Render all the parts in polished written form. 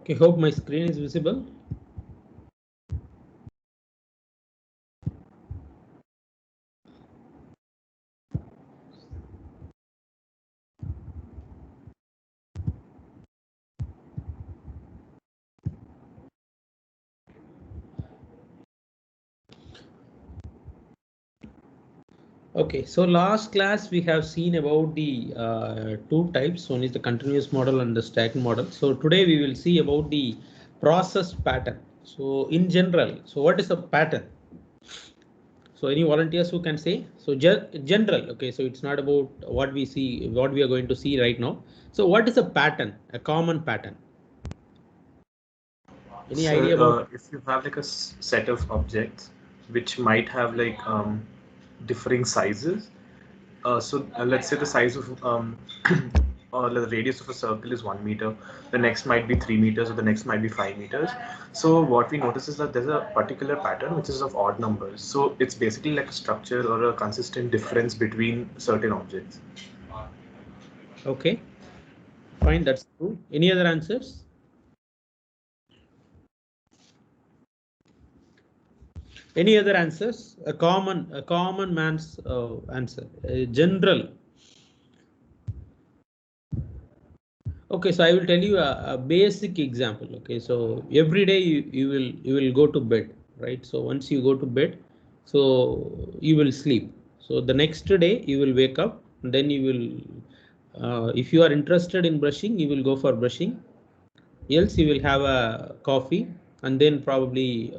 Okay, hope my screen is visible. Okay, so last class we have seen about the two types. One is the continuous model and the stack model. So today we will see about the process pattern. So in general, so what is a pattern? So any volunteers who can say? So general, okay, so it's not about what we see, what we are going to see right now. So what is a pattern, a common pattern? Any So, idea about? if you have like a set of objects which might have like differing sizes, let's say the size of or the radius of a circle is 1 meter, the next might be 3 meters, or the next might be 5 meters. So what we notice is that there's a particular pattern which is of odd numbers. So it's basically like a structure or a consistent difference between certain objects. Okay, fine, that's true. Any other answers? Any other answers? A common man's answer. General. Okay, so I will tell you a basic example. Okay, so every day you will go to bed, right? So once you go to bed, so you will sleep. So the next day you will wake up, and then you will, if you are interested in brushing, you will go for brushing. Else you will have a coffee, and then probably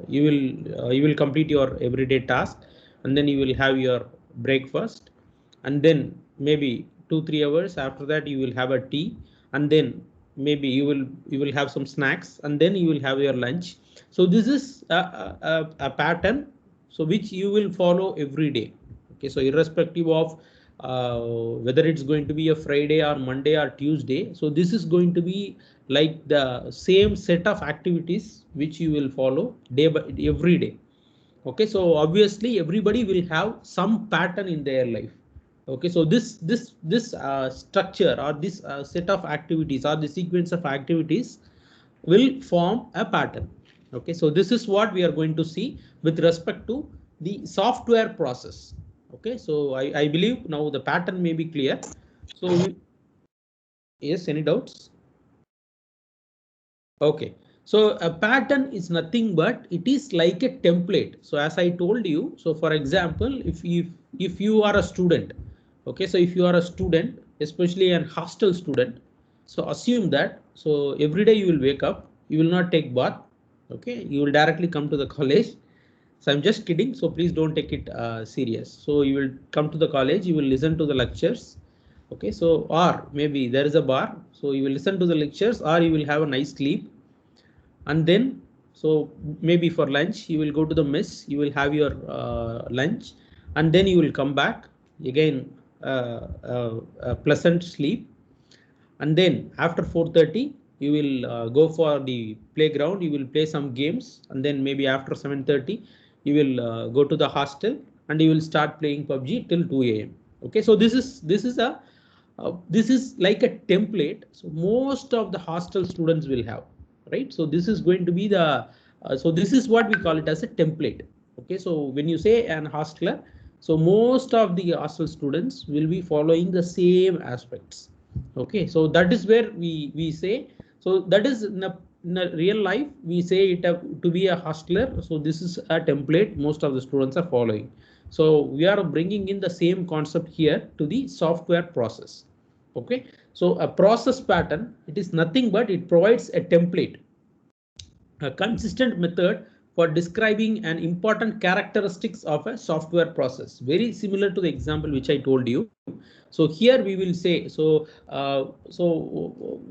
you will complete your everyday task, and then you will have your breakfast, and then maybe 2 3 hours after that you will have a tea, and then maybe you will have some snacks, and then you will have your lunch. So this is a pattern, so which you will follow every day. Okay, so irrespective of whether it's going to be a Friday or Monday or Tuesday, so this is going to be like the same set of activities which you will follow day by every day. Okay, so obviously everybody will have some pattern in their life. Okay, so this structure, or this set of activities, or the sequence of activities will form a pattern. Okay, so this is what we are going to see with respect to the software process. Okay, so I believe now the pattern may be clear. So yes, any doubts? Okay, so a pattern is nothing but it is like a template. So as I told you, so for example, if you are a student, okay, so if you are a student, especially an hostel student, so assume that, so every day you will wake up, you will not take bath, okay, you will directly come to the college. So I'm just kidding, so please don't take it serious. So you will come to the college, you will listen to the lectures. Okay, so or maybe there is a bar, so you will listen to the lectures, or you will have a nice sleep, and then so maybe for lunch you will go to the mess, you will have your lunch, and then you will come back again, a pleasant sleep, and then after 4:30 you will go for the playground, you will play some games, and then maybe after 7:30 you will go to the hostel, and you will start playing PUBG till 2 a.m. Okay, so this is like a template, so most of the hostel students will have, right? So this is going to be the so this is what we call it as a template. Okay, so when you say an hostler, so most of the hostel students will be following the same aspects. Okay, so that is where we say, so that is in a real life we say it to be a hostler. So this is a template most of the students are following. So we are bringing in the same concept here to the software process. Okay, so a process pattern, it is nothing but it provides a template, a consistent method for describing an important characteristics of a software process, very similar to the example which I told you. So here we will say,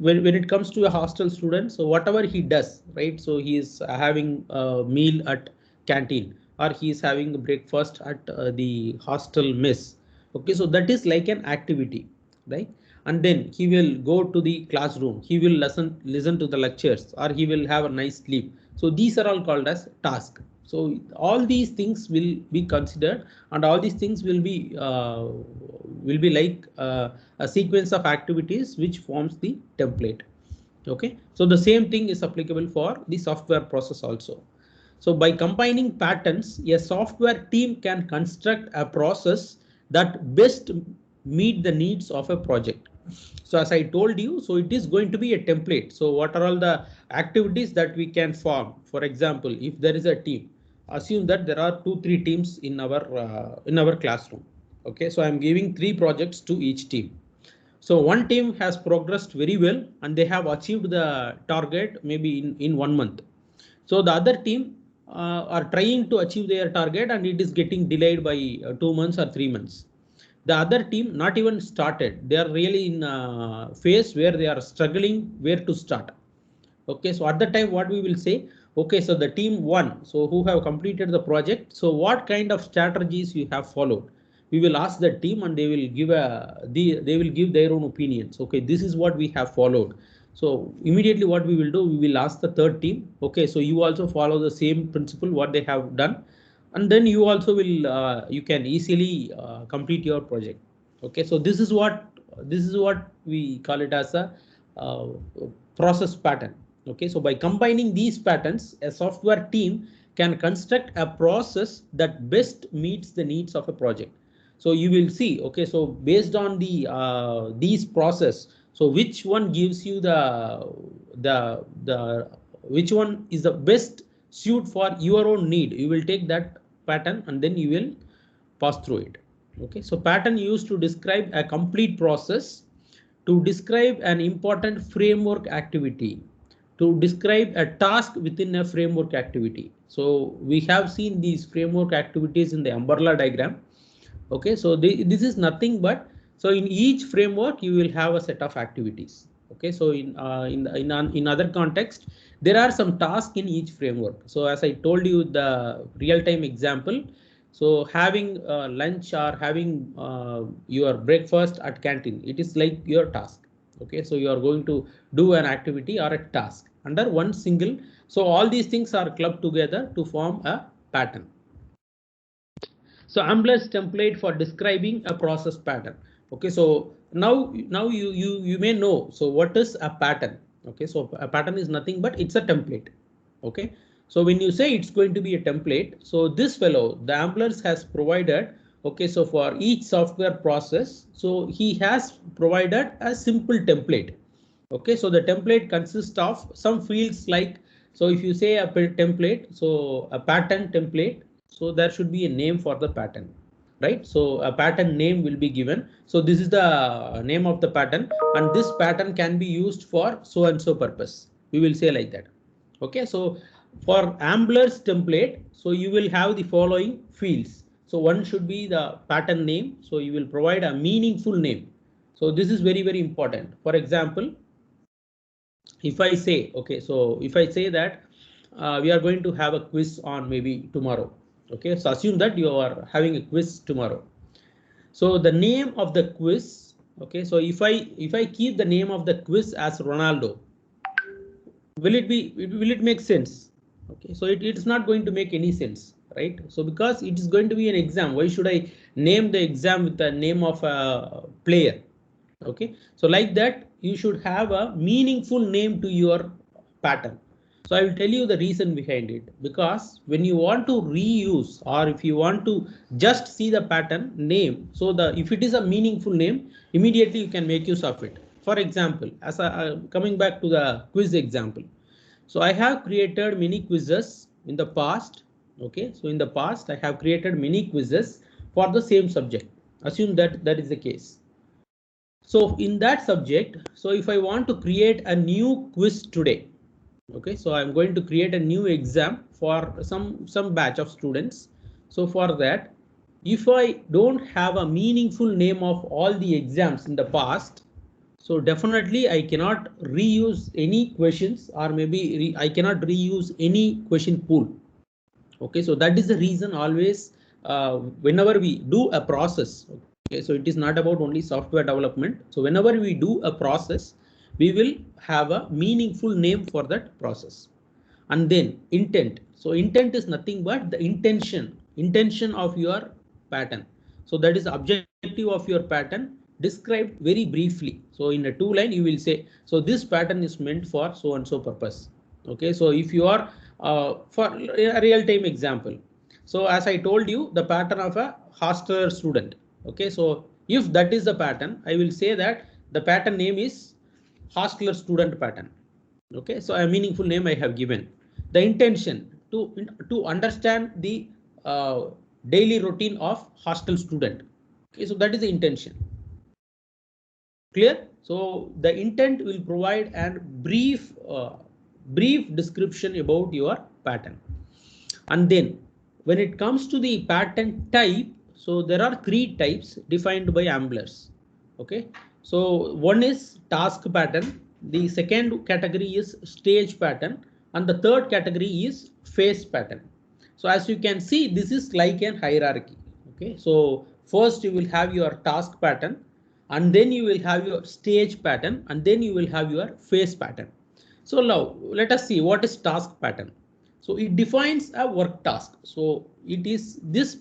when it comes to a hostel student, so whatever he does, right, so he is having a meal at canteen, or he is having breakfast at the hostel mess. Okay, so that is like an activity, right? And then he will go to the classroom, he will listen to the lectures, or he will have a nice sleep. So these are all called as task. So all these things will be considered, and all these things will be like a sequence of activities which forms the template. Okay, so the same thing is applicable for the software process also. So by combining patterns, a software team can construct a process that best meet the needs of a project. So as I told you, so it is going to be a template. So what are all the activities that we can form? For example, if there is a team, assume that there are 2-3 teams in our classroom. Okay, so I'm giving 3 projects to each team. So one team has progressed very well and they have achieved the target maybe in 1 month. So the other team are trying to achieve their target and it is getting delayed by 2 months or 3 months. The other team not even started. They are really in a phase where they are struggling where to start. Okay, so at the time what we will say, okay, so the team one, so who have completed the project, so what kind of strategies you have followed? We will ask the team and they will give their own opinions. Okay, this is what we have followed. So immediately what we will do, we will ask the third team, okay, so you also follow the same principle what they have done, and then you also will you can easily complete your project. Okay, so this is what we call it as a uh, process pattern. Okay, so by combining these patterns, a software team can construct a process that best meets the needs of a project. So you will see, okay, so based on these process, so which one gives you the which one is the best suit for your own need, you will take that pattern and then you will pass through it. Okay, so pattern used to describe a complete process, to describe an important framework activity, to describe a task within a framework activity. So we have seen these framework activities in the umbrella diagram. Okay, so this is nothing but, so in each framework you will have a set of activities. Okay, so in other context, there are some tasks in each framework. So as I told you the real-time example, so having lunch or having your breakfast at canteen, it is like your task. Okay, so you are going to do an activity or a task under one single. So all these things are clubbed together to form a pattern. So Ambler's template for describing a process pattern. Okay, so now you may know. So what is a pattern? Okay, so a pattern is nothing but it's a template. Okay, so when you say it's going to be a template, so this fellow, the Amblers has provided. Okay, so for each software process, so he has provided a simple template. Okay, so the template consists of some fields like, so if you say a template, so a pattern template, so there should be a name for the pattern, right? So a pattern name will be given. So this is the name of the pattern and this pattern can be used for so and so purpose. We will say like that. Okay, so for Ambler's template, so you will have the following fields. So one should be the pattern name. So you will provide a meaningful name. So this is very, very important. For example, if I say, okay, so if I say that we are going to have a quiz on maybe tomorrow. Okay, so assume that you are having a quiz tomorrow. So the name of the quiz, okay, so if I keep the name of the quiz as Ronaldo, will it make sense? Okay, so it's not going to make any sense, right? So because it is going to be an exam, why should I name the exam with the name of a player? Okay, so like that you should have a meaningful name to your pattern. So I will tell you the reason behind it, because when you want to reuse or if you want to just see the pattern name, so the if it is a meaningful name, immediately you can make use of it. For example, as coming back to the quiz example, so I have created many quizzes in the past. Okay, so in the past I have created many quizzes for the same subject. Assume that that is the case. So in that subject, so if I want to create a new quiz today, okay, so I'm going to create a new exam for some batch of students. So for that, if I don't have a meaningful name of all the exams in the past, so definitely I cannot reuse any questions, or maybe I cannot reuse any question pool. Okay, so that is the reason always whenever we do a process. Okay, so it is not about only software development. So whenever we do a process, we will have a meaningful name for that process. And then intent. So intent is nothing but the intention of your pattern. So that is objective of your pattern. described very briefly. So in a 2 line, you will say, so this pattern is meant for so and so purpose. Okay, so if you are for a real-time example, so as I told you, the pattern of a hostel student. Okay, so if that is the pattern, I will say that the pattern name is hostler student pattern. Okay, so a meaningful name I have given. The intention to understand the daily routine of hostel student. Okay, so that is the intention. Clear? So the intent will provide a brief description about your pattern. And then when it comes to the pattern type, so there are 3 types defined by Amblers. Okay, so one is task pattern, the second category is stage pattern, and the third category is phase pattern. So as you can see, this is like an hierarchy. Okay, so first you will have your task pattern, and then you will have your stage pattern, and then you will have your phase pattern. So now let us see what is task pattern. So it defines a work task. So it is this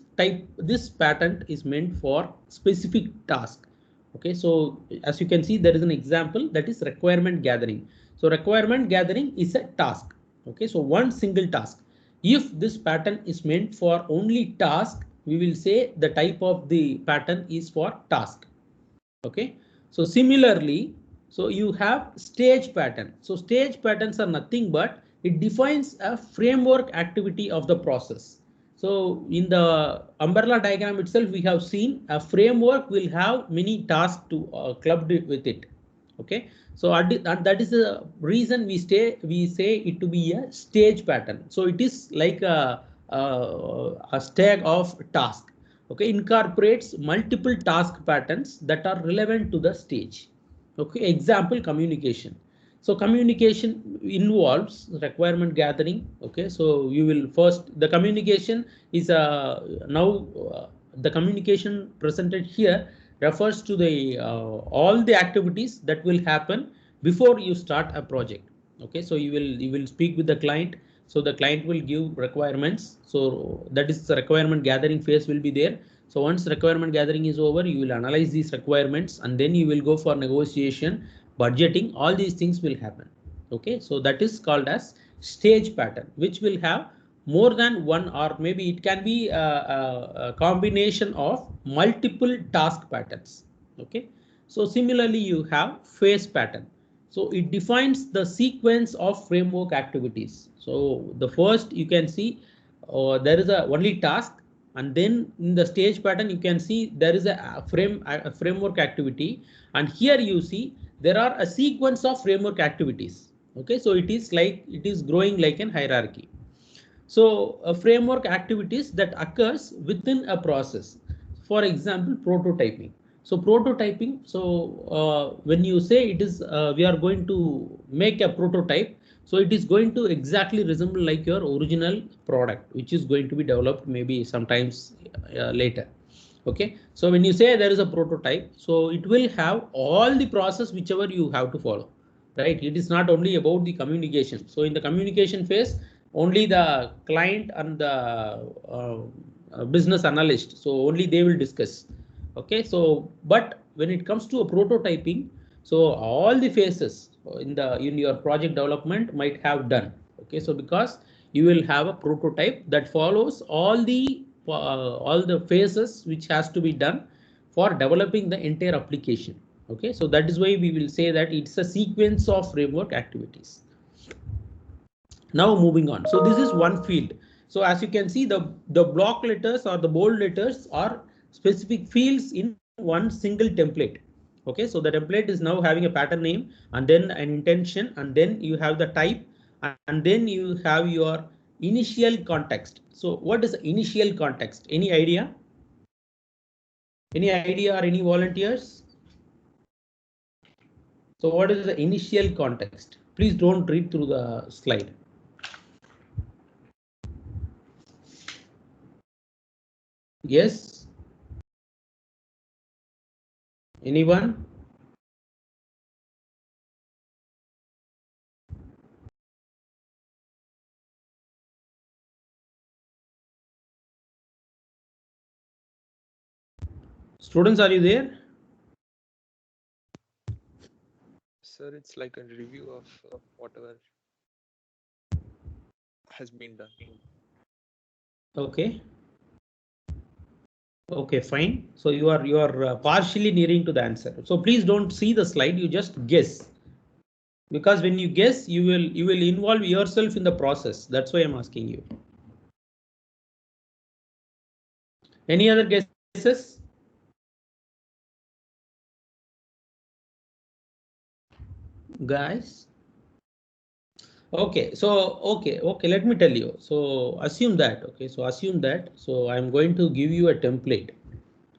pattern is meant for specific task. Okay, so as you can see, there is an example, that is requirement gathering. So requirement gathering is a task. Okay, so one single task. If this pattern is meant for only task, we will say the type of the pattern is for task. Okay, so similarly, so you have stage pattern. So stage patterns are nothing but it defines a framework activity of the process. So in the umbrella diagram itself, we have seen a framework will have many tasks to clubbed with it. Okay, so and that is the reason we say it to be a stage pattern. So it is like a stack of task. Okay, incorporates multiple task patterns that are relevant to the stage. Okay, example, communication. So communication involves requirement gathering. Okay, so you will first, the communication is now the communication presented here refers to the all the activities that will happen before you start a project. Okay, so you will speak with the client, so the client will give requirements, so that is the requirement gathering phase will be there. So once requirement gathering is over, you will analyze these requirements, and then you will go for negotiation, budgeting, all these things will happen. Okay, so that is called as stage pattern, which will have more than one, or maybe it can be a combination of multiple task patterns. Okay, so similarly you have phase pattern. So it defines the sequence of framework activities. So the first you can see there is a only task, and then in the stage pattern you can see there is a framework activity, and here you see there are a sequence of framework activities. Okay, so it is like it is growing like an hierarchy. So a framework activities that occurs within a process. For example, prototyping. So prototyping, so when you say it is we are going to make a prototype, so it is going to exactly resemble like your original product, which is going to be developed maybe sometimes later. Okay, so when you say there is a prototype, so it will have all the process whichever you have to follow, right? It is not only about the communication. So in the communication phase, only the client and the business analyst, so only they will discuss. Okay, so but when it comes to a prototyping, so all the phases in your project development might have done. Okay, so because you will have a prototype that follows all the phases which has to be done for developing the entire application. Okay, so that is why we will say that it's a sequence of framework activities. Now moving on. So this is one field. So as you can see, the block letters or the bold letters are specific fields in one single template. Okay, so the template is now having a pattern name, and then an intention, and then you have the type, and then you have your initial context. So what is the initial context? Any idea? Any idea or any volunteers? So what is the initial context? Please don't read through the slide. Yes? Anyone? Students, are you there? Sir, it's like a review of whatever has been done. Okay. Okay, fine. So you are partially nearing to the answer. So please don't see the slide. You just guess, because when you guess, you will involve yourself in the process. That's why I'm asking you. Any other guesses? Guys? Okay, let me tell you. So assume that. Okay, so assume that. So I'm going to give you a template.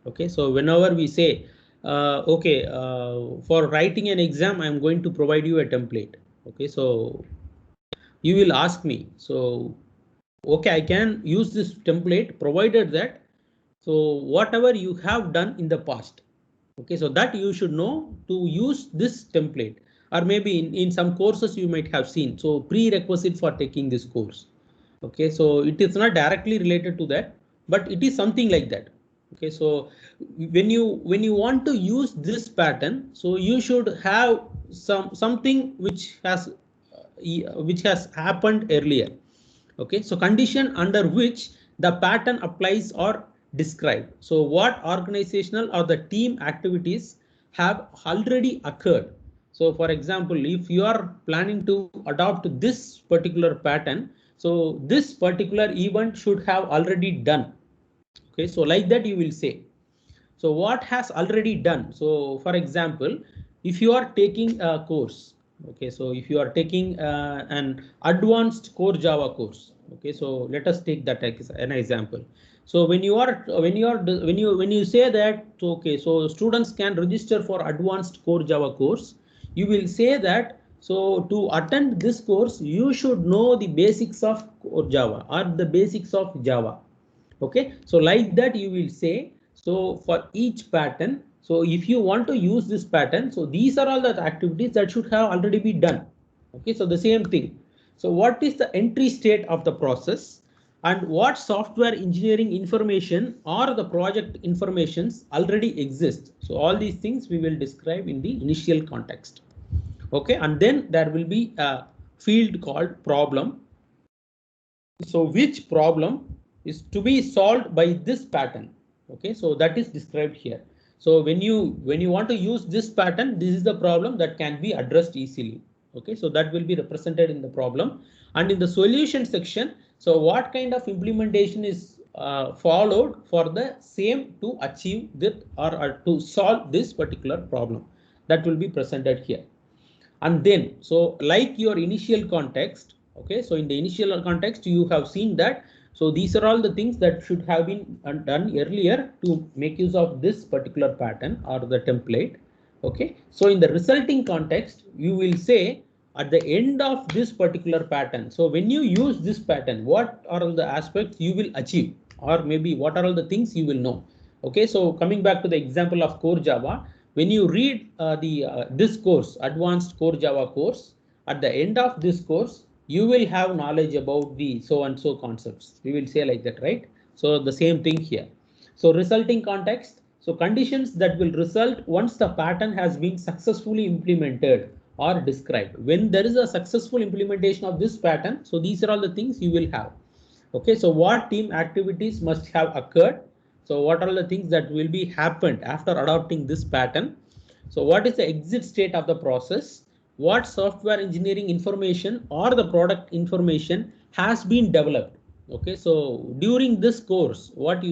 Okay, so whenever we say, for writing an exam, I'm going to provide you a template. Okay, so you will ask me. So okay, I can use this template provided that, so whatever you have done in the past, okay, so that you should know to use this template, or maybe in some courses you might have seen, so prerequisite for taking this course. Okay, so it is not directly related to that, but it is something like that. Okay, so when you want to use this pattern, so you should have something which has happened earlier. Okay, so condition under which the pattern applies or described. So what organizational or the team activities have already occurred. So for example, if you are planning to adopt this particular pattern, so this particular event should have already done. Okay, so like that you will say. So what has already done? So for example, if you are taking a course, okay, so if you are taking an advanced core Java course, okay, so let us take that as an example. So when you say that, so okay, so students can register for advanced core Java course, you will say that, so to attend this course, you should know the basics of core Java or the basics of Java. Okay, so like that you will say. So for each pattern, so if you want to use this pattern, so these are all the activities that should have already been done. Okay, so the same thing. So what is the entry state of the process, and what software engineering information or the project informations already exist? So all these things we will describe in the initial context. Okay, and then there will be a field called problem. So which problem is to be solved by this pattern? Okay, so that is described here. So when you want to use this pattern, this is the problem that can be addressed easily. Okay, so that will be represented in the problem, and in the solution section, so what kind of implementation is followed for the same to achieve that, or to solve this particular problem, that will be presented here. And then, so like your initial context, okay, so in the initial context you have seen that, so these are all the things that should have been done earlier to make use of this particular pattern or the template. Okay, so in the resulting context you will say at the end of this particular pattern, so when you use this pattern, what are all the aspects you will achieve, or maybe what are all the things you will know. Okay, so coming back to the example of core Java, when you read the this course, advanced core Java course, at the end of this course you will have knowledge about the so and so concepts. We will say like that, right? So the same thing here. So resulting context, so conditions that will result once the pattern has been successfully implemented or described. When there is a successful implementation of this pattern, so these are all the things you will have. Okay, so what team activities must have occurred? So what are the things that will be happened after adopting this pattern? So what is the exit state of the process? What software engineering information or the product information has been developed? Okay, so during this course, what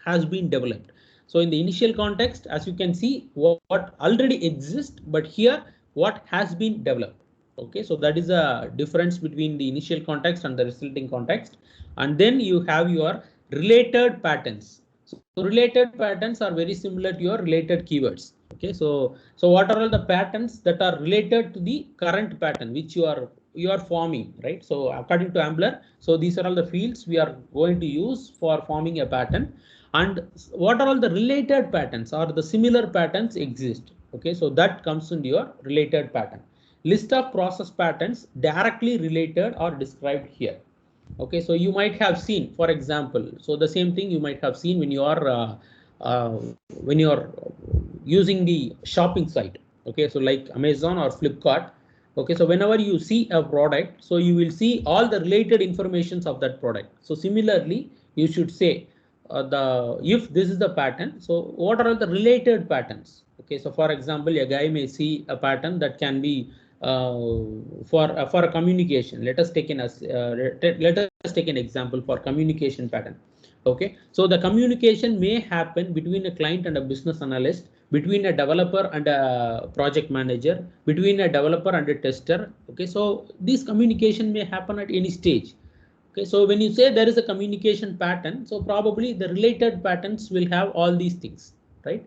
has been developed? So in the initial context, as you can see, what already exists, but here what has been developed. Okay, so that is a difference between the initial context and the resulting context. And then you have your related patterns. So related patterns are very similar to your related keywords. Okay, so what are all the patterns that are related to the current pattern which you are forming, right? So according to Ambler, so these are all the fields we are going to use for forming a pattern. And what are all the related patterns or the similar patterns exist? Okay, so that comes into your related pattern. List of process patterns directly related or described here. Okay, so you might have seen, for example, so the same thing you might have seen when you are using the shopping site. Okay, so like Amazon or Flipkart. Okay, so whenever you see a product, so you will see all the related informations of that product. So similarly, you should say the if this is the pattern, so what are the related patterns? Okay, so for example, a guy may see a pattern that can be for a communication. Let us take let us take an example for communication pattern. Okay, so the communication may happen between a client and a business analyst, between a developer and a project manager, between a developer and a tester. Okay, so this communication may happen at any stage. Okay, so when you say there is a communication pattern, so probably the related patterns will have all these things, right?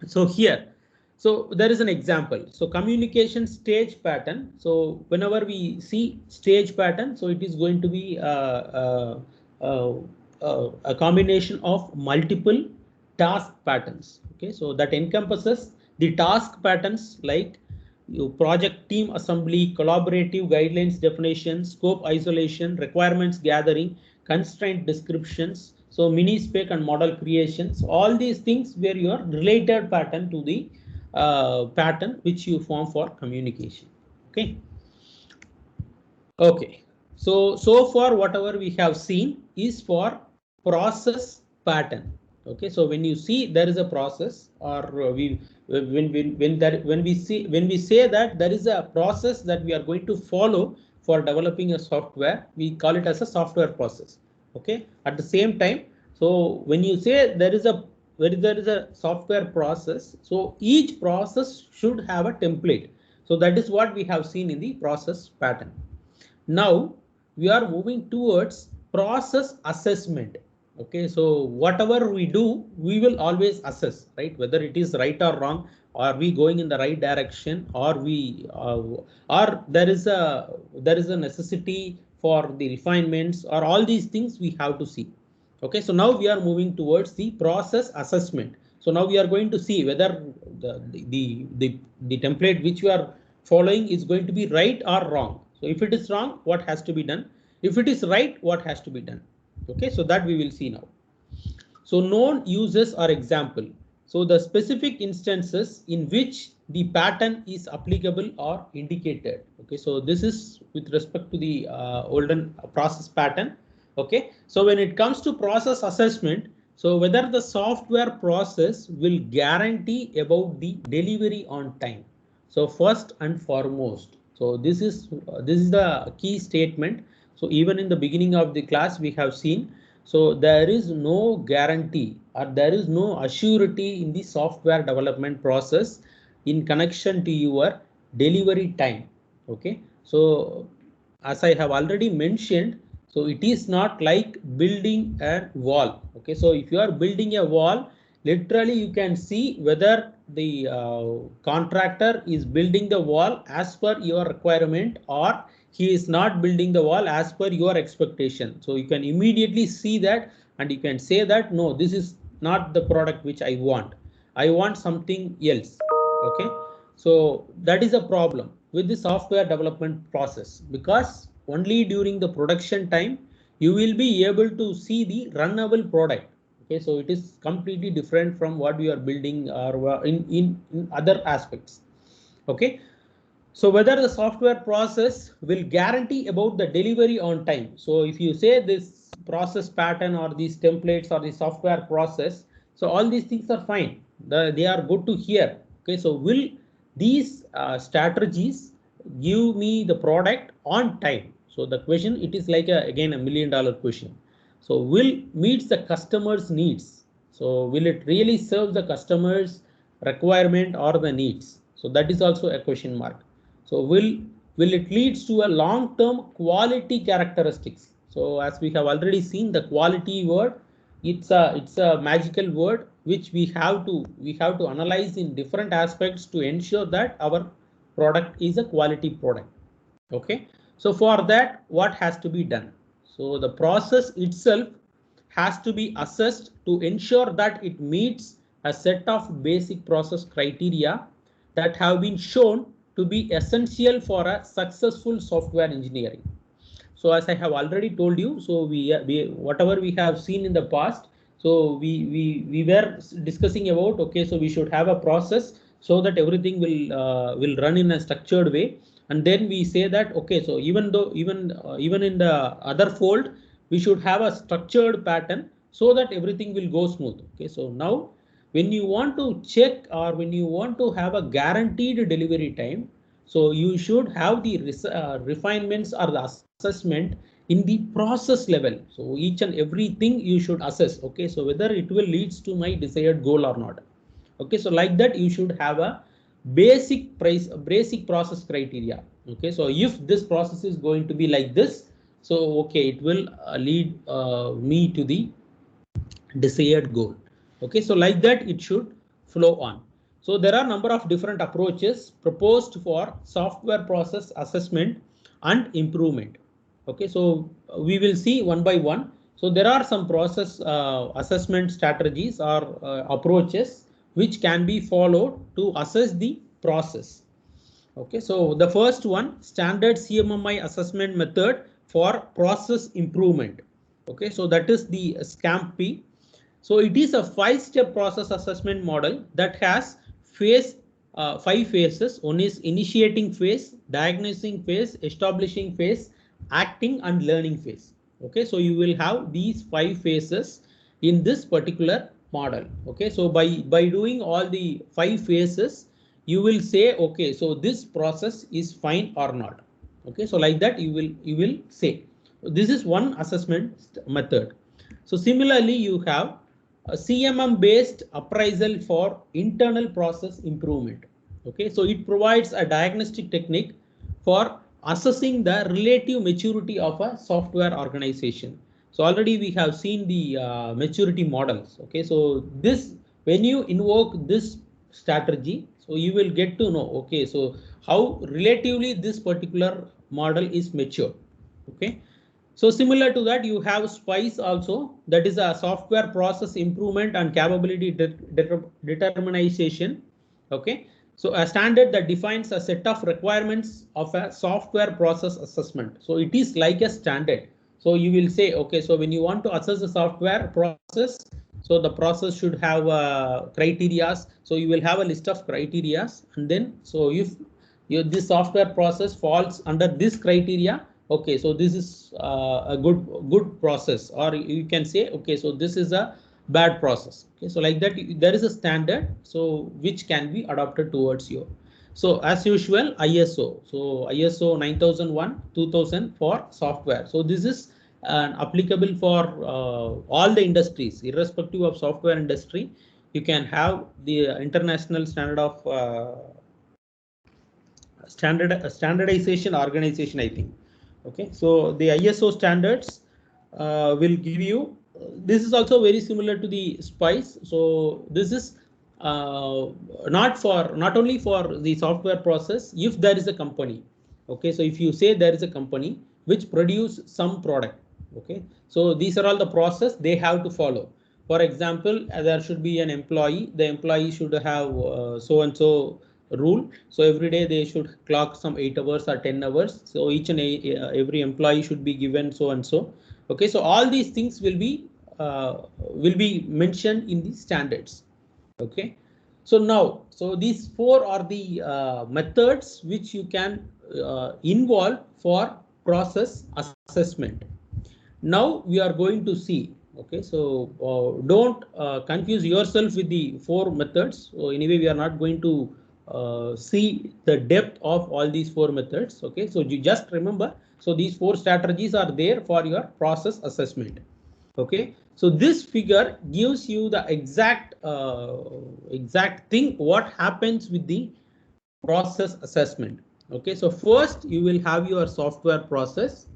So here, so there is an example. So communication stage pattern. So whenever we see stage pattern, so it is going to be a combination of multiple task patterns. Okay, so that encompasses the task patterns like project team assembly, collaborative guidelines definition, scope isolation, requirements gathering, constraint descriptions, so mini spec and model creations, all these things were your related pattern to the pattern which you form for communication. Okay. Okay. So far whatever we have seen is for process pattern. Okay. So when you see there is a process, or when we say that there is a process that we are going to follow for developing a software, we call it as a software process. Okay. At the same time, so when you say there is a software process, so each process should have a template. So that is what we have seen in the process pattern. Now we are moving towards process assessment. Okay, so whatever we do, we will always assess, right? Whether it is right or wrong, are we going in the right direction, or or there is a necessity for the refinements, or all these things we have to see. Okay, so now we are moving towards the process assessment. So now we are going to see whether the template which we are following is going to be right or wrong. So if it is wrong, what has to be done? If it is right, what has to be done? Okay, so that we will see now. So known uses are example. So the specific instances in which the pattern is applicable or indicated. Okay, so this is with respect to the olden process pattern. Okay, so when it comes to process assessment, so whether the software process will guarantee about the delivery on time. So first and foremost, so this is the key statement. So even in the beginning of the class, we have seen, so there is no guarantee or there is no assurity in the software development process in connection to your delivery time. Okay, so as I have already mentioned, so it is not like building a wall. Okay, so if you are building a wall, literally you can see whether the contractor is building the wall as per your requirement, or he is not building the wall as per your expectation. So you can immediately see that, and you can say that no, this is not the product which I want something else. Okay, so that is a problem with the software development process, because only during the production time you will be able to see the runnable product. Okay, so it is completely different from what we are building or in other aspects. Okay, so whether the software process will guarantee about the delivery on time. So if you say this process pattern or these templates or the software process, so all these things are fine. They are good to hear. Okay, so will these strategies give me the product on time? So the question, it is like again $1 million question. So will meets the customer's needs. So will it really serve the customer's requirement or the needs? So that is also a question mark. So will it leads to a long-term quality characteristics? So as we have already seen, the quality word, it's a magical word which we have to analyze in different aspects to ensure that our product is a quality product. Okay, so for that, what has to be done? So the process itself has to be assessed to ensure that it meets a set of basic process criteria that have been shown to be essential for a successful software engineering. So as I have already told you, so we whatever we have seen in the past, so we were discussing about, okay, so we should have a process. so that everything will run in a structured way. And then we say that, okay, so even though even in the other fold, we should have a structured pattern so that everything will go smooth. Okay, so now when you want to check or when you want to have a guaranteed delivery time, so you should have the refinements or the assessment in the process level. So each and everything you should assess. Okay, so whether it will leads to my desired goal or not. Okay, so like that you should have a basic process criteria. Okay, so if this process is going to be like this, so okay, it will lead me to the desired goal. Okay, so like that it should flow on. So there are number of different approaches proposed for software process assessment and improvement. Okay, so we will see one by one. So there are some process assessment strategies or approaches which can be followed to assess the process. Okay, so the first one, standard CMMI assessment method for process improvement. Okay, so that is the SCAMP. So it is a 5-step process assessment model that has five phases. One is initiating phase, diagnosing phase, establishing phase, acting and learning phase. Okay, so you will have these 5 phases in this particular model. Okay, so by doing all the 5 phases, you will say, okay, so this process is fine or not. Okay, so like that you will say this is one assessment method. So similarly, you have a CMM based appraisal for internal process improvement. Okay, so it provides a diagnostic technique for assessing the relative maturity of a software organization. So already we have seen the maturity models. Okay, so this, when you invoke this strategy, so you will get to know, okay, so how relatively this particular model is mature. Okay, so similar to that, you have SPICE also, that is a software process improvement and capability determination. Okay, so a standard that defines a set of requirements of a software process assessment. So it is like a standard. So you will say, okay, so when you want to assess the software process, so the process should have criterias. So you will have a list of criterias, and then so if this software process falls under this criteria, okay, so this is a good process, or you can say, okay, so this is a bad process. Okay, so like that there is a standard, so which can be adopted towards you. So as usual, ISO, so ISO 9001 2000 for software. So this is applicable for all the industries irrespective of software industry. You can have the international standard of standardization organization, I think. Okay, so the ISO standards will give you, this is also very similar to the SPICE. So this is not only for the software process. If there is a company, okay, so if you say there is a company which produce some product, okay, so these are all the process they have to follow. For example, there should be an employee. The employee should have so and so rule. So every day they should clock some 8 hours or 10 hours. So each and every employee should be given so and so. Okay, so all these things will be mentioned in the standards. Okay, so now, so these 4 are the methods which you can involve for process assessment. Now we are going to see. Okay, so don't confuse yourself with the 4 methods. So anyway, we are not going to see the depth of all these 4 methods. Okay, so you just remember, so these 4 strategies are there for your process assessment. Okay, so this figure gives you the exact thing what happens with the process assessment. Okay, so first you will have your software process.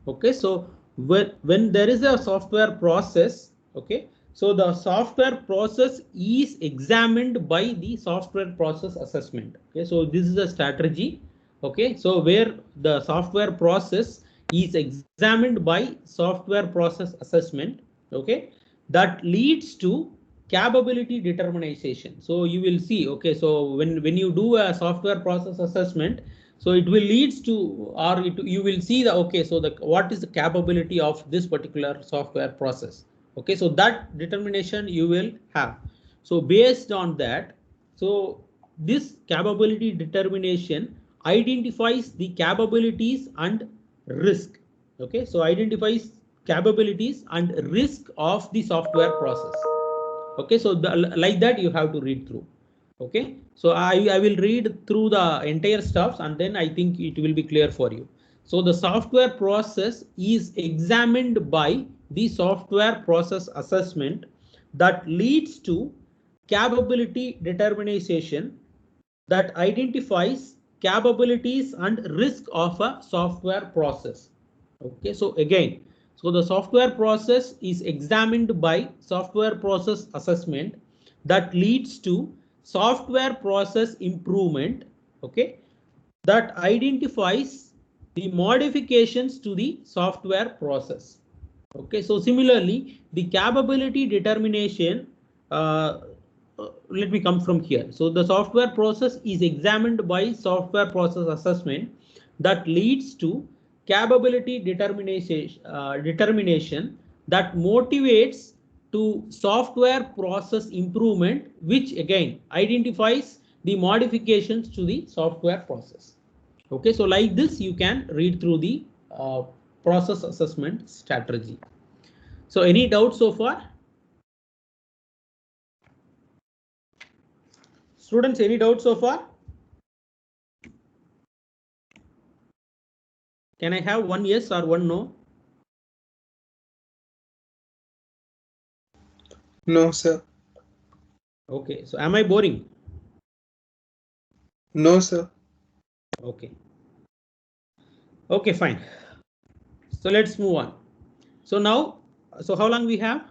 Okay, so when there is a software process, okay, so the software process is examined by the software process assessment. Okay, so this is a strategy. Okay, so where the software process is examined by software process assessment. Okay, that leads to capability determination. So you will see, okay, so when you do a software process assessment, so it will leads to, or you will see the, okay, so the what is the capability of this particular software process. Okay, so that determination you will have. So based on that, so this capability determination identifies the capabilities and risk. Okay, so identifies capabilities and risk of the software process. Okay, so like that you have to read through. Okay, so I will read through the entire stuffs and then I think it will be clear for you. So the software process is examined by the software process assessment that leads to capability determination that identifies capabilities and risk of a software process. Okay, so again, so the software process is examined by software process assessment that leads to software process improvement. Okay, that identifies the modifications to the software process. Okay, so similarly, the capability determination, let me come from here. So the software process is examined by software process assessment that leads to capability determination that motivates to software process improvement, which again identifies the modifications to the software process. Okay, so like this you can read through the process assessment strategy. So any doubts so far? Students, any doubts so far? Can I have one yes or one no? No, sir. Okay, so am I boring? No, sir. Okay. Okay, fine. So let's move on. So now, so how long we have?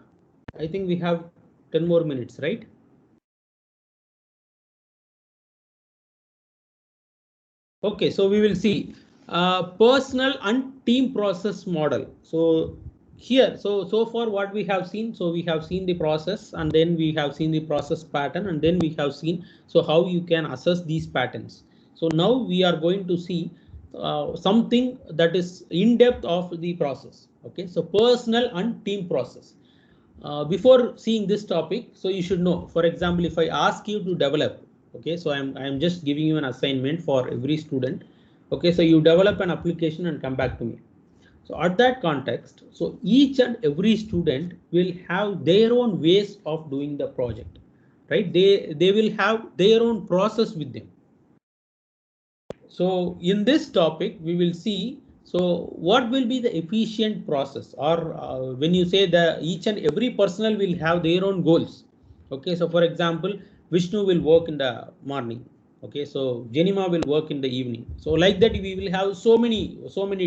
I think we have 10 more minutes, right? Okay, so we will see personal and team process model. So here, so far what we have seen, so we have seen the process and then we have seen the process pattern and then we have seen so how you can assess these patterns. So now we are going to see something that is in depth of the process. Okay, so personal and team process. Before seeing this topic, so you should know, for example, if I ask you to develop, okay, so I'm just giving you an assignment for every student. Okay, so you develop an application and come back to me. So at that context, so each and every student will have their own ways of doing the project, right? They will have their own process with them. So in this topic, we will see, so what will be the efficient process, or when you say that each and every personnel will have their own goals. Okay, so for example, Vishnu will work in the morning. Okay, so Jenima will work in the evening. So like that, we will have so many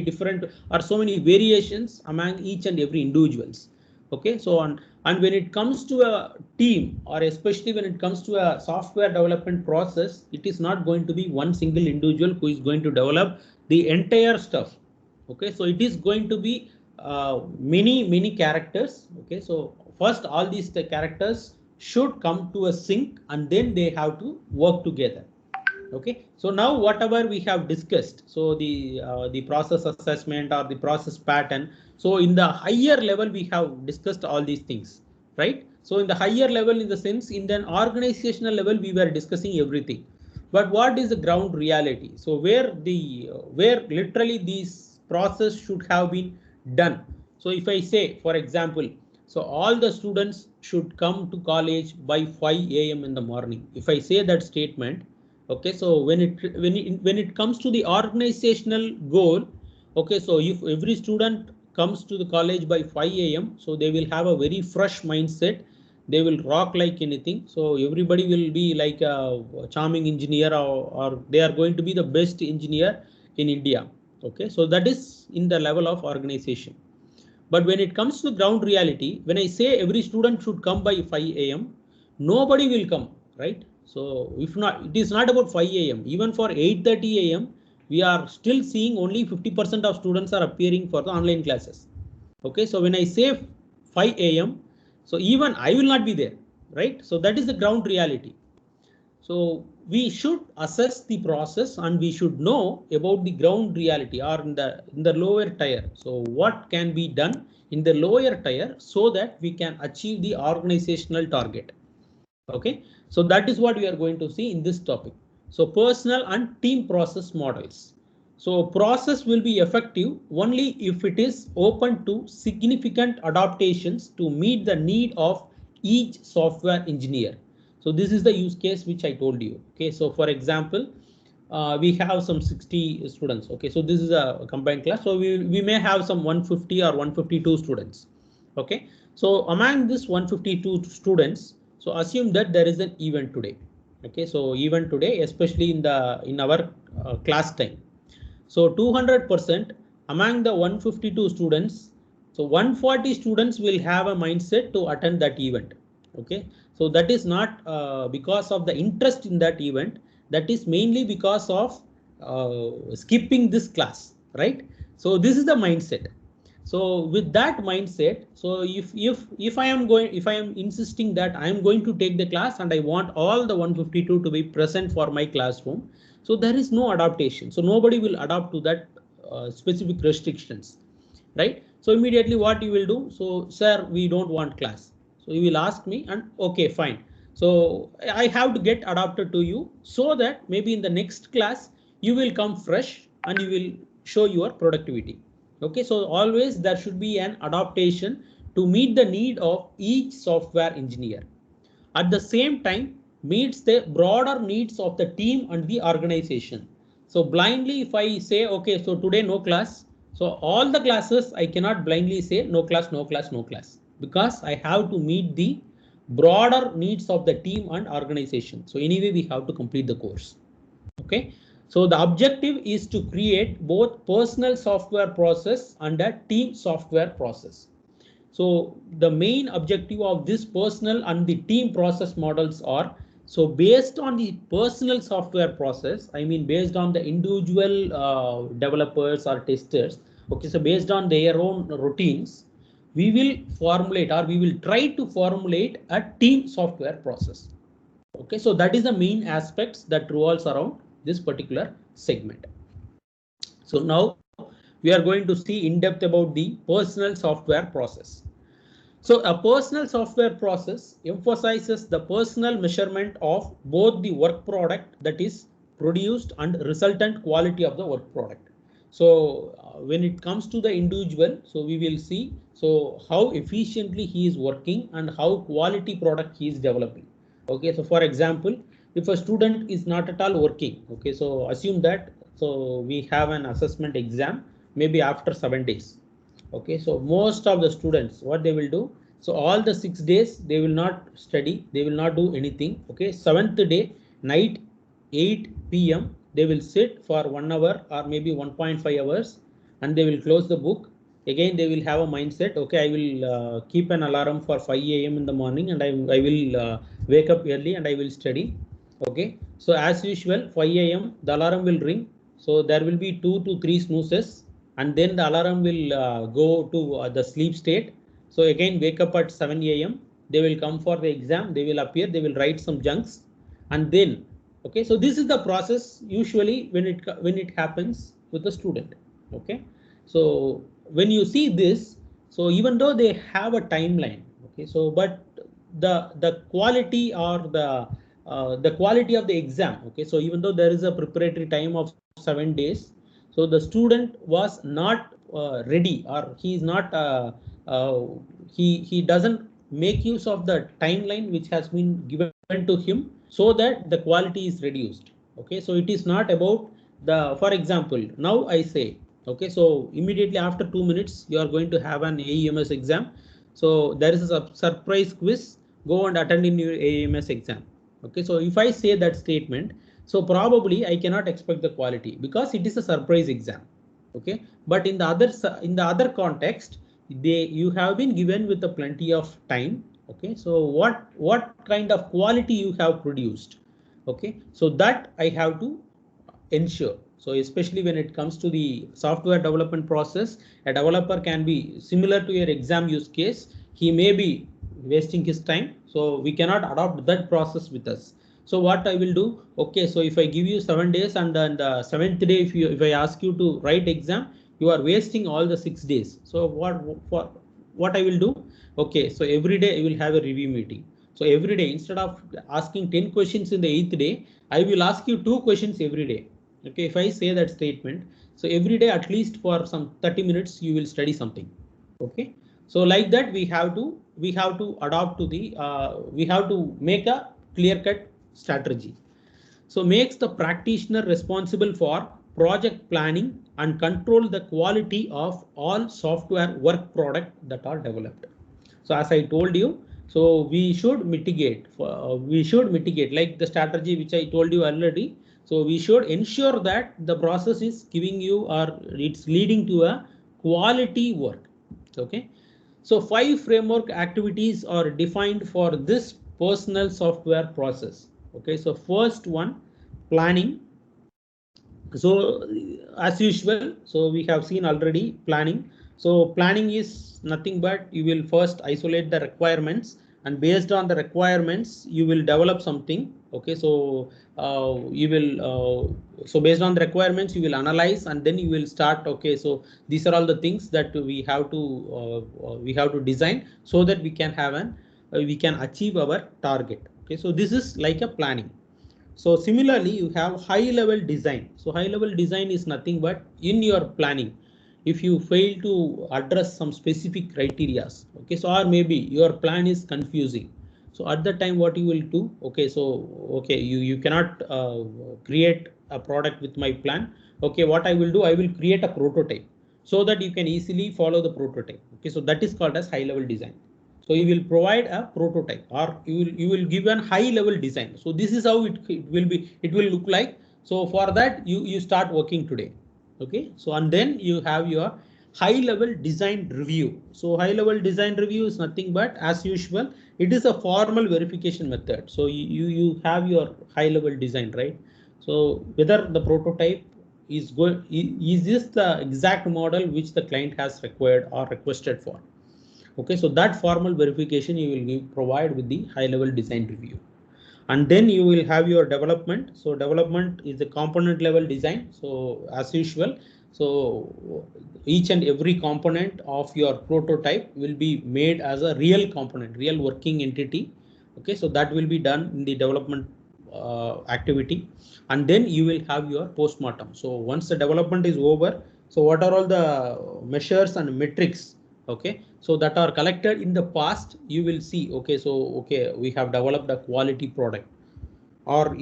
different or so many variations among each and every individuals. Okay, so and when it comes to a team, or especially when it comes to a software development process, it is not going to be one single individual who is going to develop the entire stuff. Okay, so it is going to be many characters. Okay, so first all these characters should come to a sync and then they have to work together. Okay, so now whatever we have discussed, so the process assessment or the process pattern, so in the higher level we have discussed all these things, right? So in the higher level, in the sense, in the organizational level, we were discussing everything. But what is the ground reality? So where literally these process should have been done. So if I say, for example, so all the students should come to college by 5 a.m. in the morning. If I say that statement, okay, so when it comes to the organizational goal, okay, so if every student comes to the college by 5 a.m, so they will have a very fresh mindset, they will rock like anything, so everybody will be like a charming engineer, or they are going to be the best engineer in India. Okay, so that is in the level of organization. But when it comes to ground reality, when I say every student should come by 5 a.m, nobody will come, right? So if not, it is not about 5 a.m. Even for 8:30 a.m, we are still seeing only 50% of students are appearing for the online classes. Okay, so when I say 5 a.m, so even I will not be there, right? So that is the ground reality. So we should assess the process and we should know about the ground reality, or in the lower tier. So what can be done in the lower tier so that we can achieve the organizational target. Okay, So that is what we are going to see in this topic. So personal and team process models. So process will be effective only if it is open to significant adaptations to meet the need of each software engineer. So this is the use case which I told you. Okay, so for example, we have some 60 students. Okay, so this is a combined class. So we may have some 150 or 152 students. Okay, so among this 152 students, so assume that there is an event today. Okay, so event today, especially in our class time. So 200% among the 152 students, so 140 students will have a mindset to attend that event. Okay, so that is not because of the interest in that event. That is mainly because of skipping this class, right? So this is the mindset. So with that mindset, so if I am insisting that I am going to take the class and I want all the 152 to be present for my classroom, so there is no adaptation. So nobody will adapt to that specific restrictions, right? So immediately what you will do? So sir, we don't want class. So you will ask me, and okay, fine. So I have to get adapted to you so that maybe in the next class you will come fresh and you will show your productivity. Okay, so always there should be an adaptation to meet the need of each software engineer. At the same time, meets the broader needs of the team and the organization. So blindly, if I say, okay, so today no class, so all the classes, I cannot blindly say no class, no class, no class, because I have to meet the broader needs of the team and organization. So anyway, we have to complete the course. Okay, so the objective is to create both personal software process and a team software process. So the main objective of this personal and the team process models are, so based on the personal software process, I mean based on the individual developers or testers. Okay, so based on their own routines, we will formulate, or we will try to formulate a team software process. Okay, so that is the main aspects that revolves around this particular segment. So now we are going to see in depth about the personal software process. So a personal software process emphasizes the personal measurement of both the work product that is produced and resultant quality of the work product. So when it comes to the individual, so we will see so how efficiently he is working and how quality product he is developing. Okay, so for example, if a student is not at all working, okay, so assume that so we have an assessment exam maybe after 7 days. Okay, so most of the students, what they will do, so all the 6 days they will not study, they will not do anything. Okay, seventh day night 8 p.m. they will sit for 1 hour or maybe 1.5 hours and they will close the book. Again they will have a mindset, okay, I will keep an alarm for 5 a.m. in the morning and I will wake up early and I will study. Okay, so as usual 5 a.m. the alarm will ring, so there will be 2 to 3 snoozes and then the alarm will go to the sleep state. So again wake up at 7 a.m. they will come for the exam, they will appear, they will write some junks, and then okay, so this is the process usually when it happens with the student. Okay, so when you see this, so even though they have a timeline, okay, so but the quality or the quality of the exam, okay, so even though there is a preparatory time of 7 days, so the student was not ready, or he is not he doesn't make use of the timeline which has been given to him, so that the quality is reduced. Okay, so it is not about the, for example, now I say, okay, so immediately after 2 minutes you are going to have an AEMS exam. So there is a surprise quiz, go and attend in your AEMS exam. Okay, so if I say that statement, so probably I cannot expect the quality because it is a surprise exam. Okay, but in the other context, you have been given with a plenty of time. Okay, so what kind of quality you have produced? Okay, so that I have to ensure. So especially when it comes to the software development process, a developer can be similar to your exam use case. He may be wasting his time, so we cannot adopt that process with us. So what I will do, okay, so if I give you 7 days and then the seventh day, if I ask you to write exam, you are wasting all the 6 days. So what I will do, okay, so every day I will have a review meeting. So every day, instead of asking 10 questions in the 8th day, I will ask you 2 questions every day. Okay, if I say that statement, so every day at least for some 30 minutes you will study something. Okay, so like that we have to adopt to the we have to make a clear-cut strategy. So makes the practitioner responsible for project planning and control the quality of all software work product that are developed. So as I told you, so we should mitigate like the strategy which I told you already. So we should ensure that the process is giving you or it's leading to a quality work. Okay. So 5 framework activities are defined for this personal software process. Okay, so first one, planning. So as usual, so we have seen already planning. So planning is nothing but you will first isolate the requirements, and based on the requirements you will develop something. Okay, so so based on the requirements you will analyze, and then you will start. Okay, so these are all the things that we have to design so that we can have we can achieve our target. Okay, so this is like a planning. So similarly, you have high level design. So high level design is nothing but in your planning, if you fail to address some specific criteria, okay, so or maybe your plan is confusing. So at the time, what you will do? Okay, so okay, you cannot create a product with my plan. Okay, what I will do? I will create a prototype so that you can easily follow the prototype. Okay, so that is called as high level design. So you will provide a prototype, or you will give an high level design. So this is how it will look like. So for that you start working today. Okay, so and then you have your high level design review. So high level design review is nothing but, as usual, it is a formal verification method. So you have your high level design, right? So whether the prototype is good, is this the exact model which the client has required or requested for? Okay, so that formal verification you will provide with the high level design review. And then you will have your development. So development is the component level design. So as usual, so each and every component of your prototype will be made as a real component, real working entity. Okay, so that will be done in the development activity. And then you will have your postmortem. So once the development is over, so what are all the measures and metrics, okay, so that are collected in the past, you will see. Okay, so okay, we have developed a quality product, or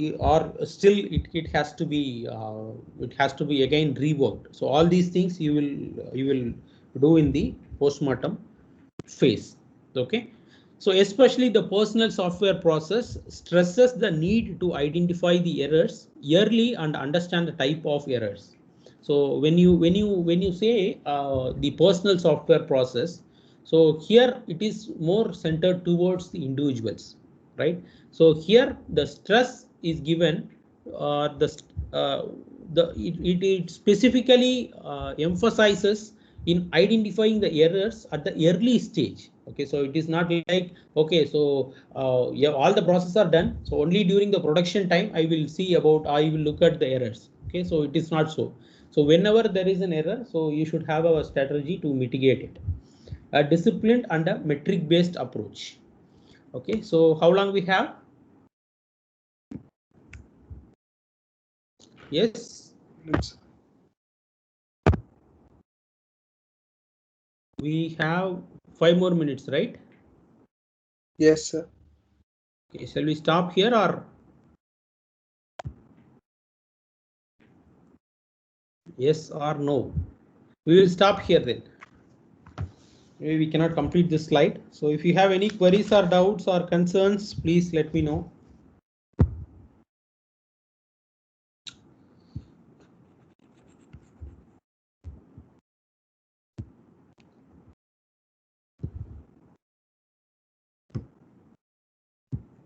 still it has to be again reworked. So all these things you will do in the postmortem phase. Okay, so especially the personal software process stresses the need to identify the errors early and understand the type of errors. So when you say the personal software process, so here it is more centered towards the individuals, right? So here the stress is given, uh, it specifically emphasizes in identifying the errors at the early stage. Okay, so it is not like, okay, so yeah, all the processes are done, so only during the production time I will look at the errors. Okay, so it is not so. So whenever there is an error, so you should have a strategy to mitigate it, a disciplined and a metric based approach. Okay, so how long we have? Yes, we have 5 more minutes, right? Yes, sir. Okay, shall we stop here, or yes or no? We will stop here then. Maybe we cannot complete this slide. So if you have any queries or doubts or concerns, please let me know.